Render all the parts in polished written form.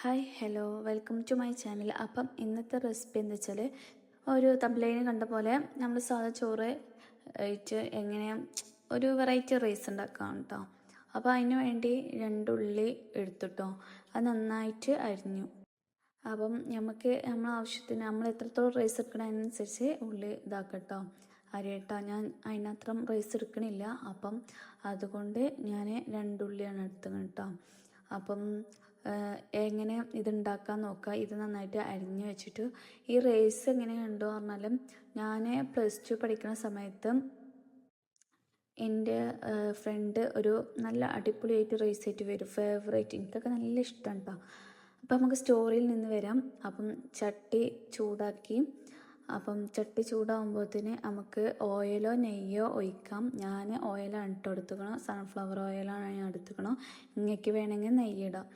Hi hello welcome to my channel. Appam ഇന്നത്തെ recipe എന്താ വെച്ചാൽ ഒരു തംബ്ലൈന് കണ്ട പോലെ നമ്മൾ സാധാ ചോറ് ആയിട്ട് എങ്ങനെ ഒരു വെറൈറ്റി റൈസ് ഉണ്ടാക്കാം കേട്ടോ. അപ്പോൾ അതിന് വേണ്ടി 2 ഉള്ളി എടുത്തിട്ടോ, അത് നന്നായിട്ട് അരിഞ്ഞു. അപ്പം നമ്മളെ ആവശ്യത്തിന് നമ്മൾ എത്രത്തോളം റൈസ് എടുക്കണം അതിനനുസരിച്ച് ഉള്ളി ഇതാക്കട്ടോ, അരിയട്ടോ. ഞാൻ അതിനത്രം റൈസ് എടുക്കണില്ല, അപ്പം അതുകൊണ്ട് ഞാൻ 2 ഉള്ളിയാണ് എടുത്തത് കേട്ടോ. അപ്പം എങ്ങനെ ഇതുണ്ടാക്കാൻ നോക്കുക. ഇത് നന്നായിട്ട് അരിഞ്ഞ് വെച്ചിട്ട് ഈ റൈസ് എങ്ങനെ ഉണ്ടോ പറഞ്ഞാലും, ഞാൻ +2 പഠിക്കുന്ന സമയത്ത് എൻ്റെ ഫ്രണ്ട് ഒരു നല്ല അടിപൊളിയായിട്ട് റൈസ് ആയിട്ട് വരും, ഫേവറേറ്റ്, എനിക്കൊക്കെ നല്ല ഇഷ്ടമാണ് കേട്ടോ. അപ്പം നമുക്ക് സ്റ്റോറിയിൽ നിന്ന് വരാം. അപ്പം ചട്ടി ചൂടാക്കി, അപ്പം ചട്ടി ചൂടാകുമ്പോഴത്തേന് നമുക്ക് ഓയിലോ നെയ്യോ ഒഴിക്കാം. ഞാൻ ഓയിലാണ് ഇട്ട് എടുത്തുക്കണം, സൺഫ്ലവർ ഓയിലാണ് ഞാൻ എടുത്തുക്കണം. ഇങ്ങക്ക് വേണമെങ്കിൽ നെയ്യിടാം,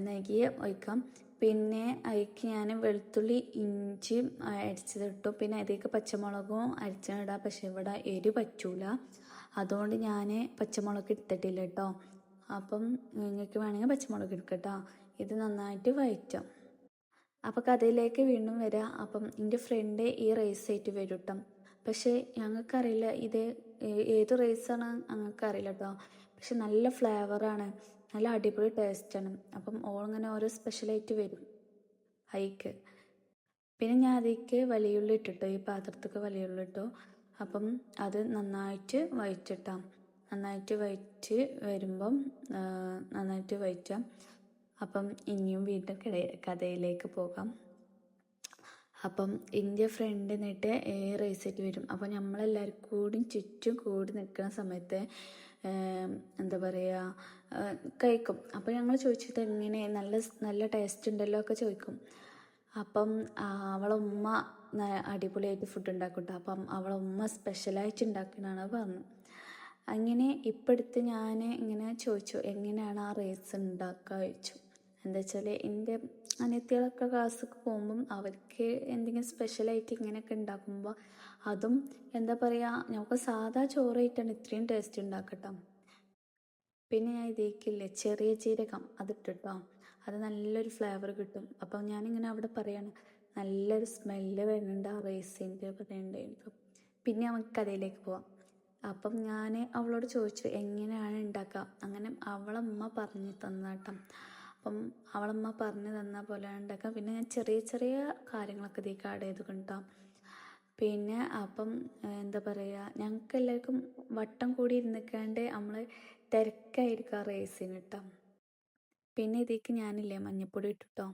നെയ്യ് ഒഴിക്കാം. പിന്നെ അതിലേക്ക് ഞാൻ വെളുത്തുള്ളി ഇഞ്ചി അരിച്ചതിട്ടു. പിന്നെ അതിലേക്ക് പച്ചമുളകും അരിച്ചിടാം, പക്ഷെ ഇവിടെ എരി പറ്റൂല, അതുകൊണ്ട് ഞാൻ പച്ചമുളക് എടുത്തിട്ടില്ല കേട്ടോ. അപ്പം നിങ്ങൾക്ക് വേണമെങ്കിൽ പച്ചമുളക് എടുക്കട്ടോ. ഇത് നന്നായിട്ട് വഴറ്റാം. അപ്പോൾ കഥയിലേക്ക് വീണ്ടും വരാം. അപ്പം എൻ്റെ ഫ്രണ്ട് ഈ റൈസ് ആയിട്ട് വരും കേട്ടോ, പക്ഷേ ഞങ്ങൾക്കറിയില്ല ഇത് ഏത് റൈസാണ് ഞങ്ങൾക്കറിയില്ല കേട്ടോ. പക്ഷെ നല്ല ഫ്ലേവറാണ്, നല്ല അടിപൊളി ടേസ്റ്റാണ്. അപ്പം ഓളിങ്ങനെ ഓരോ സ്പെഷ്യലായിട്ട് വരും ഹൈക്ക്. പിന്നെ ഞാൻ അതിലേക്ക് വലിയുള്ളി ഇട്ടിട്ടോ, ഈ പാത്രത്തേക്ക് വലിയുള്ളി ഇട്ടു. അപ്പം അത് നന്നായിട്ട് വഴറ്റിട്ടാം. നന്നായിട്ട് വഴറ്റി വരുമ്പം നന്നായിട്ട് വഴറ്റാം. അപ്പം ഇനിയും വീണ്ടും കഥയിലേക്ക് പോകാം. അപ്പം എൻ്റെ ഫ്രണ്ട് എന്നിട്ട് റൈസായിട്ട് വരും. അപ്പോൾ നമ്മളെല്ലാവരും കൂടി ചുറ്റും കൂടി നിൽക്കുന്ന സമയത്ത് എന്താ പറയുക, കഴിക്കും. അപ്പോൾ ഞങ്ങൾ ചോദിച്ചത് എങ്ങനെ, നല്ല ടേസ്റ്റ് ഉണ്ടല്ലോ ഒക്കെ ചോദിക്കും. അപ്പം അവളെ ഉമ്മ അടിപൊളിയായിട്ട് ഫുഡ് ഉണ്ടാക്കും കേട്ടോ. അപ്പം അവളെ ഉമ്മ സ്പെഷ്യലായിട്ട് ഉണ്ടാക്കണതാണ് പറഞ്ഞു. അങ്ങനെ ഇപ്പോഴത്തെ ഞാൻ ഇങ്ങനെ ചോദിച്ചു എങ്ങനെയാണ് ആ റൈസ് ഉണ്ടാക്കുക ചോദിച്ചു. എന്താ വെച്ചാൽ എൻ്റെ അനിയത്തികളൊക്കെ ക്ലാസ്സിലേക്ക് പോകുമ്പം അവർക്ക് എന്തെങ്കിലും സ്പെഷ്യലായിട്ട് ഇങ്ങനെയൊക്കെ ഉണ്ടാക്കുമ്പോൾ അതും എന്താ പറയുക, നമുക്ക് സാധാ ചോറായിട്ടാണ് ഇത്രയും ടേസ്റ്റ് ഉണ്ടാക്കട്ടോ. പിന്നെ ഞാൻ ഇതിലേക്കില്ലേ ചെറിയ ജീരകം അതിട്ടിട്ടോ, അത് നല്ലൊരു ഫ്ലേവർ കിട്ടും. അപ്പം ഞാനിങ്ങനെ അവിടെ പറയാണ്, നല്ലൊരു സ്മെല്ല് വരുന്നുണ്ട് ആ റൈസിൻ്റെ പറയുന്നുണ്ടായിരുന്നു. പിന്നെ നമുക്ക് അതിലേക്ക് പോവാം. അപ്പം ഞാൻ അവളോട് ചോദിച്ചു എങ്ങനെയാണ് ഉണ്ടാക്കുക. അങ്ങനെ അവളമ്മ പറഞ്ഞു തന്നാട്ടോ. അപ്പം അവളമ്മ പറഞ്ഞു തന്ന പോലെ ഉണ്ടാക്കാം. പിന്നെ ഞാൻ ചെറിയ ചെറിയ കാര്യങ്ങളൊക്കെ ഇതിലേക്ക് ആഡ് ചെയ്ത് കൊണ്ടാം. പിന്നെ അപ്പം എന്താ പറയുക, ഞങ്ങൾക്ക് എല്ലാവർക്കും വട്ടം കൂടി ഇരുന്നിക്കാണ്ട് നമ്മൾ തിരക്കായിരിക്കും ആ റൈസിന് കേട്ടോ. പിന്നെ ഇതിലേക്ക് ഞാനില്ലേ മഞ്ഞൾപ്പൊടി ഇട്ടിട്ടോ.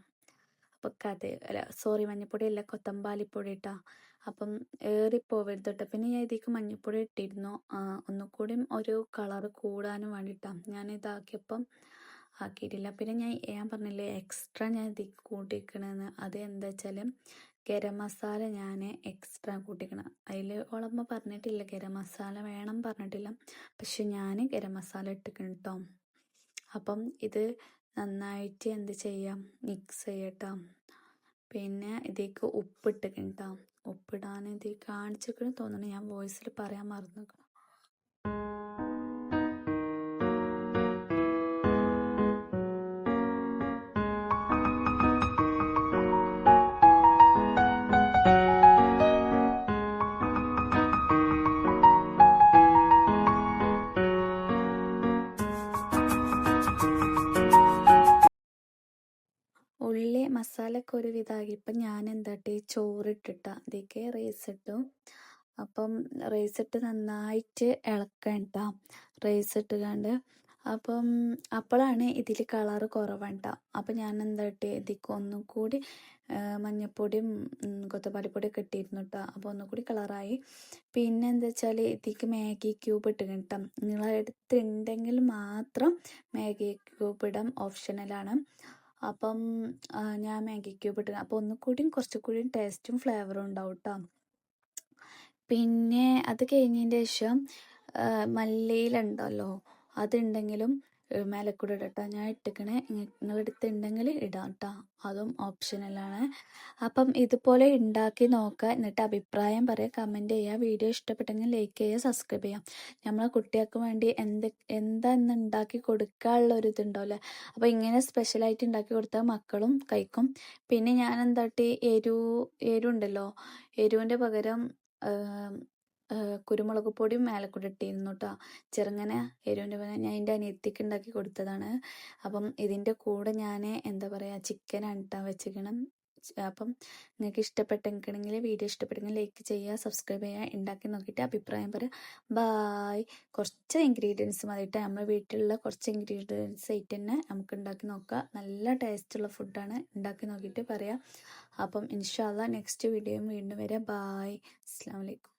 അപ്പോൾ മഞ്ഞൾപ്പൊടി അല്ല, കൊത്തമ്പാലിപ്പൊടി ഇട്ടാ. അപ്പം ഏറിപ്പോവരുത് കേട്ടോ. പിന്നെ ഞാൻ ഇതിലേക്ക് മഞ്ഞൾപ്പൊടി ഇട്ടിരുന്നു, ഒന്നുകൂടിയും ഒരു കളറ് കൂടാനും വേണ്ടിയിട്ടാണ് ഞാൻ ഇതാക്കിയപ്പം ആക്കിയിട്ടില്ല. പിന്നെ ഞാൻ പറഞ്ഞില്ലേ എക്സ്ട്രാ ഞാൻ ഇതിലേക്ക് കൂട്ടിക്കണമെന്ന്, അത് എന്താ വെച്ചാൽ ഗരം മസാല ഞാൻ എക്സ്ട്രാ കൂട്ടിക്കണം. അതിൽ ഓളമ്മ പറഞ്ഞിട്ടില്ല ഗരം മസാല വേണം പറഞ്ഞിട്ടില്ല, പക്ഷെ ഞാൻ ഗരം മസാല ഇട്ടിക്കണം കേട്ടോ. അപ്പം ഇത് നന്നായിട്ട് എന്ത് ചെയ്യാം, മിക്സ് ചെയ്യട്ടോ. പിന്നെ ഇതിലേക്ക് ഉപ്പിട്ടിക്കണം കേട്ടോ. ഉപ്പിടാൻ ഇത് കാണിച്ചിക്കണം തോന്നണം, ഞാൻ വോയിസിൽ പറയാൻ മറന്നു. ഉള്ളി മസാലയൊക്കെ ഒരു വിധമാക്കി. ഇപ്പം ഞാൻ എന്താട്ടെ ചോറിട്ടിട്ടാ ഇതിലേക്ക് റൈസ് ഇട്ടു. അപ്പം റൈസ് ഇട്ട് നന്നായിട്ട് ഇളക്കണം കേട്ടോ, റൈസ് ഇട്ടുകൊണ്ട്. അപ്പം അപ്പോഴാണ് ഇതിൽ കളറ് കുറവേണ്ട. അപ്പം ഞാൻ എന്താട്ടെ ഇതിലേക്ക് ഒന്നും കൂടി മഞ്ഞൾപ്പൊടിയും കൊത്തമല്ലിപ്പൊടിയൊക്കെ ഇട്ടിരുന്നു കേട്ടോ. അപ്പോൾ ഒന്നും കൂടി കളറായി. പിന്നെ എന്താ വെച്ചാൽ ഇതിലേക്ക് മാഗി ക്യൂബ് ഇട്ട് കേട്ടോ. നിങ്ങളെ അടുത്തുണ്ടെങ്കിൽ മാത്രം മാഗി ക്യൂബ് ഇടാം, ഓപ്ഷണലാണ്. അപ്പം ഞാൻ മാഗി ക്യൂബ് ഇട്ടു. അപ്പോൾ ഒന്നുകൂടിയും കുറച്ചുകൂടിയും ടേസ്റ്റും ഫ്ലേവറും ഉണ്ടാവും കേട്ടോ. പിന്നെ അത് കഴിഞ്ഞതിൻ്റെ ശേഷം മല്ലിയില ഉണ്ടല്ലോ, അതുണ്ടെങ്കിലും മേലെ കൂടെ ഇടട്ടോ. ഞാൻ ഇട്ടിക്കണേ, നിങ്ങളെടുത്തുണ്ടെങ്കിൽ ഇടാം കേട്ടോ, അതും ഓപ്ഷനലാണ്. അപ്പം ഇതുപോലെ ഉണ്ടാക്കി നോക്കുക, എന്നിട്ട് അഭിപ്രായം പറയുക, കമൻറ്റ് ചെയ്യുക. വീഡിയോ ഇഷ്ടപ്പെട്ടെങ്കിൽ ലൈക്ക് ചെയ്യുക, സബ്സ്ക്രൈബ് ചെയ്യാം. നമ്മളെ കുട്ടികൾക്ക് വേണ്ടി എന്താ ഇന്ന് ഉണ്ടാക്കി കൊടുക്കാനുള്ള ഒരു ഇതുണ്ടാവില്ലേ, അപ്പോൾ ഇങ്ങനെ സ്പെഷ്യലായിട്ട് ഉണ്ടാക്കി കൊടുത്താൽ മക്കളും കഴിക്കും. പിന്നെ ഞാൻ എന്താട്ടി എരുണ്ടല്ലോ, എരുവിൻ്റെ പകരം കുരുമുളക് പൊടിയും മേലെ കൂടെ ഇട്ടിരുന്നു കേട്ടോ. ചെറുങ്ങനെ എരുവിൻ്റെ പകരം ഞാൻ എൻ്റെ അനിയത്തിക്ക് ഉണ്ടാക്കി കൊടുത്തതാണ്. അപ്പം ഇതിൻ്റെ കൂടെ ഞാൻ എന്താ പറയുക, ചിക്കനാണ് കേട്ടോ വെച്ചിരിക്കണം. അപ്പം നിങ്ങൾക്ക് ഇഷ്ടപ്പെട്ടെങ്കിൽ, വീഡിയോ ഇഷ്ടപ്പെട്ടെങ്കിൽ ലൈക്ക് ചെയ്യുക, സബ്സ്ക്രൈബ് ചെയ്യുക, ഉണ്ടാക്കി നോക്കിയിട്ട് അഭിപ്രായം പറയുക. ബായ്. കുറച്ച് ഇൻഗ്രീഡിയൻസ് മതിയിട്ട്, നമ്മുടെ വീട്ടിലുള്ള കുറച്ച് ഇൻഗ്രീഡിയൻസ് ആയിട്ട് തന്നെ നമുക്ക് ഉണ്ടാക്കി നോക്കാം. നല്ല ടേസ്റ്റുള്ള ഫുഡാണ്, ഉണ്ടാക്കി നോക്കിയിട്ട് പറയാം. അപ്പം ഇൻഷാ അല്ലാഹ് നെക്സ്റ്റ് വീഡിയോയും വീണ്ടും വരാം. ബായ്. അസ്സലാമു അലൈക്കും.